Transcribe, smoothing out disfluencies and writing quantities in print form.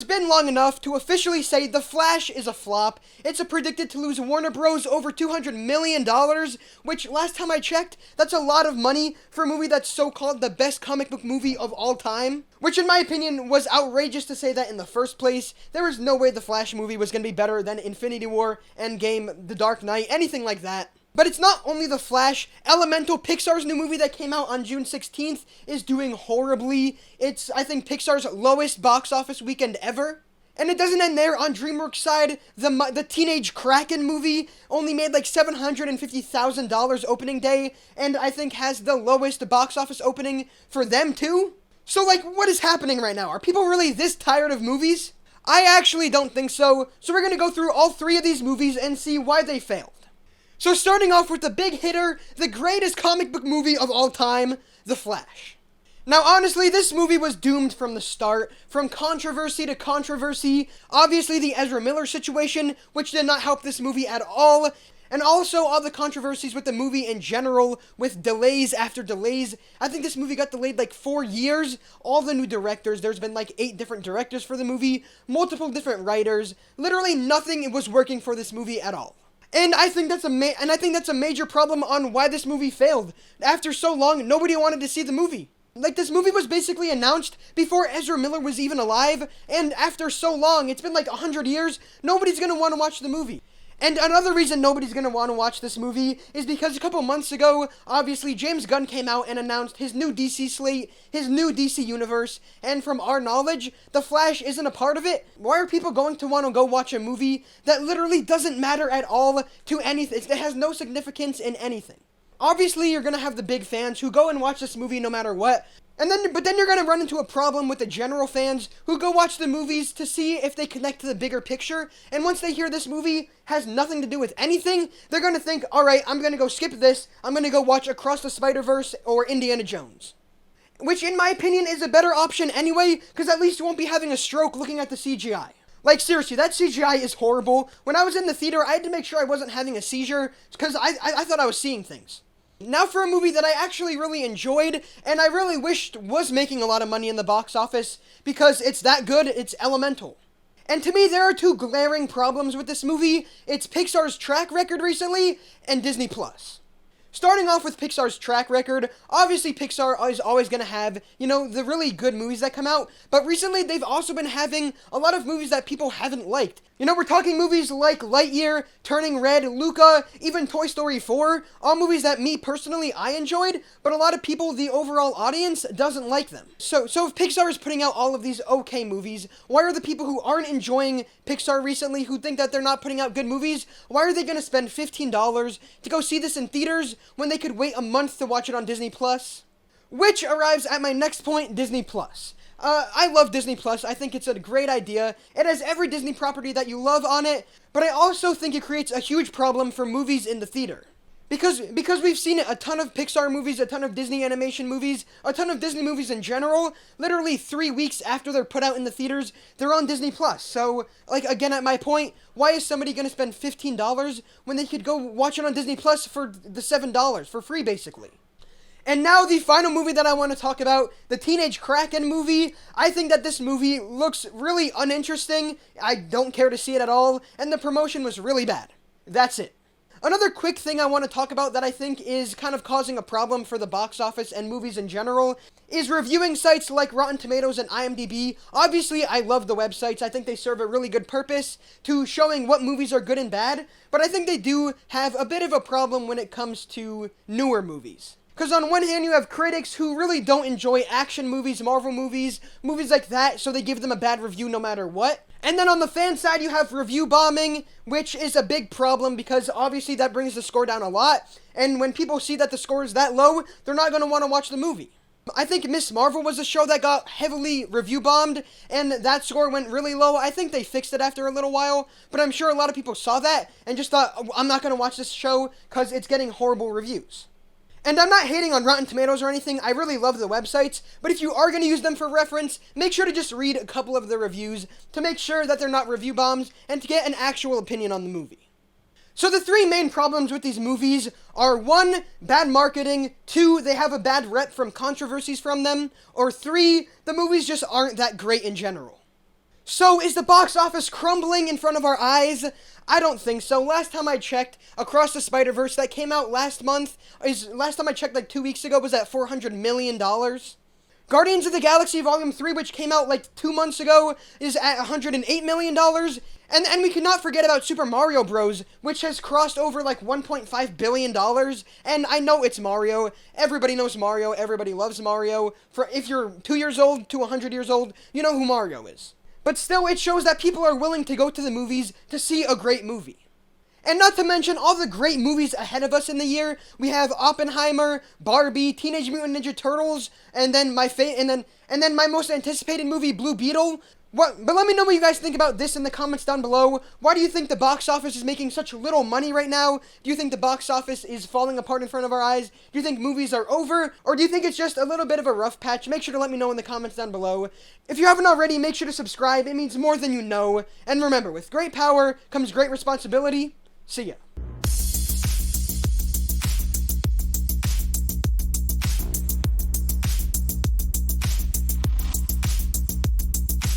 been long enough to officially say The Flash is a flop. It's predicted to lose Warner Bros. Over $200 million, which, last time I checked, that's a lot of money for a movie that's so-called the best comic book movie of all time. Which, in my opinion, was outrageous to say that in the first place. There was no way the Flash movie was going to be better than Infinity War, Endgame, The Dark Knight, anything like that. But it's not only The Flash. Elemental, Pixar's new movie that came out on June 16th, is doing horribly. It's, I think, Pixar's lowest box office weekend ever. And it doesn't end there. On DreamWorks' side, the Teenage Kraken movie only made like $750,000 opening day, and I think has the lowest box office opening for them too. So, like, what is happening right now? Are people really this tired of movies? I actually don't think so. So we're gonna go through all three of these movies and see why they failed. So starting off with the big hitter, the greatest comic book movie of all time, The Flash. Now honestly, this movie was doomed from the start, from controversy to controversy. Obviously the Ezra Miller situation, which did not help this movie at all, and also all the controversies with the movie in general, with delays after delays. I think this movie got delayed like 4 years. All the new directors, there's been like 8 different directors for the movie, multiple different writers. Literally nothing was working for this movie at all. And I think that's a major problem on why this movie failed. After so long, nobody wanted to see the movie. Like, this movie was basically announced before Ezra Miller was even alive, and after so long, it's been like 100 years, nobody's gonna want to watch the movie. And another reason nobody's gonna want to watch this movie is because a couple months ago, obviously, James Gunn came out and announced his new DC slate, his new DC universe, and from our knowledge, The Flash isn't a part of it. Why are people going to want to go watch a movie that literally doesn't matter at all to anything? It has no significance in anything. Obviously, you're gonna have the big fans who go and watch this movie no matter what, but then you're gonna run into a problem with the general fans who go watch the movies to see if they connect to the bigger picture, and once they hear this movie has nothing to do with anything, they're gonna think, alright, I'm gonna go skip this, I'm gonna go watch Across the Spider-Verse or Indiana Jones. Which, in my opinion, is a better option anyway, because at least you won't be having a stroke looking at the CGI. Like, seriously, that CGI is horrible. When I was in the theater, I had to make sure I wasn't having a seizure, because I thought I was seeing things. Now for a movie that I actually really enjoyed, and I really wished was making a lot of money in the box office, because it's that good, it's Elemental. And to me, there are 2 glaring problems with this movie. It's Pixar's track record recently, and Disney+. Starting off with Pixar's track record, obviously Pixar is always going to have, the really good movies that come out, but recently they've also been having a lot of movies that people haven't liked. We're talking movies like Lightyear, Turning Red, Luca, even Toy Story 4, all movies that me personally I enjoyed, but a lot of people, the overall audience, doesn't like them. So if Pixar is putting out all of these okay movies, why are the people who aren't enjoying Pixar recently, who think that they're not putting out good movies, why are they going to spend $15 to go see this in theaters when they could wait a month to watch it on Disney+? Which arrives at my next point, Disney+. I love Disney+. I think it's a great idea. It has every Disney property that you love on it, but I also think it creates a huge problem for movies in the theater. Because we've seen it, a ton of Pixar movies, a ton of Disney animation movies, a ton of Disney movies in general, literally 3 weeks after they're put out in the theaters, they're on Disney+. So, like, again, at my point, why is somebody gonna spend $15 when they could go watch it on Disney+ for the $7, for free, basically? And now the final movie that I want to talk about, the Teenage Kraken movie. I think that this movie looks really uninteresting. I don't care to see it at all, and the promotion was really bad. That's it. Another quick thing I want to talk about that I think is kind of causing a problem for the box office and movies in general is reviewing sites like Rotten Tomatoes and IMDb. Obviously, I love the websites. I think they serve a really good purpose to showing what movies are good and bad, but I think they do have a bit of a problem when it comes to newer movies. Because on one hand, you have critics who really don't enjoy action movies, Marvel movies, movies like that, so they give them a bad review no matter what. And then on the fan side, you have review bombing, which is a big problem because obviously that brings the score down a lot. And when people see that the score is that low, they're not going to want to watch the movie. I think Miss Marvel was a show that got heavily review bombed, and that score went really low. I think they fixed it after a little while, but I'm sure a lot of people saw that and just thought, oh, I'm not going to watch this show because it's getting horrible reviews. And I'm not hating on Rotten Tomatoes or anything, I really love the websites, but if you are going to use them for reference, make sure to just read a couple of the reviews to make sure that they're not review bombs and to get an actual opinion on the movie. So the 3 main problems with these movies are 1, bad marketing, 2, they have a bad rep from controversies from them, or 3, the movies just aren't that great in general. So, is the box office crumbling in front of our eyes? I don't think so. Last time I checked, Across the Spider-Verse that came out last time I checked like 2 weeks ago, was at $400 million. Guardians of the Galaxy Volume 3, which came out like 2 months ago, is at $108 million. And we cannot forget about Super Mario Bros., which has crossed over like $1.5 billion. And I know it's Mario. Everybody knows Mario. Everybody loves Mario. If you're 2 years old to 100 years old, you know who Mario is. But still, it shows that people are willing to go to the movies to see a great movie. And not to mention all the great movies ahead of us in the year. We have Oppenheimer, Barbie, Teenage Mutant Ninja Turtles, and then my most anticipated movie, Blue Beetle. But let me know what you guys think about this in the comments down below. Why do you think the box office is making such little money right now? Do you think the box office is falling apart in front of our eyes? Do you think movies are over? Or do you think it's just a little bit of a rough patch? Make sure to let me know in the comments down below. If you haven't already, make sure to subscribe. It means more than you know. And remember, with great power comes great responsibility. See ya.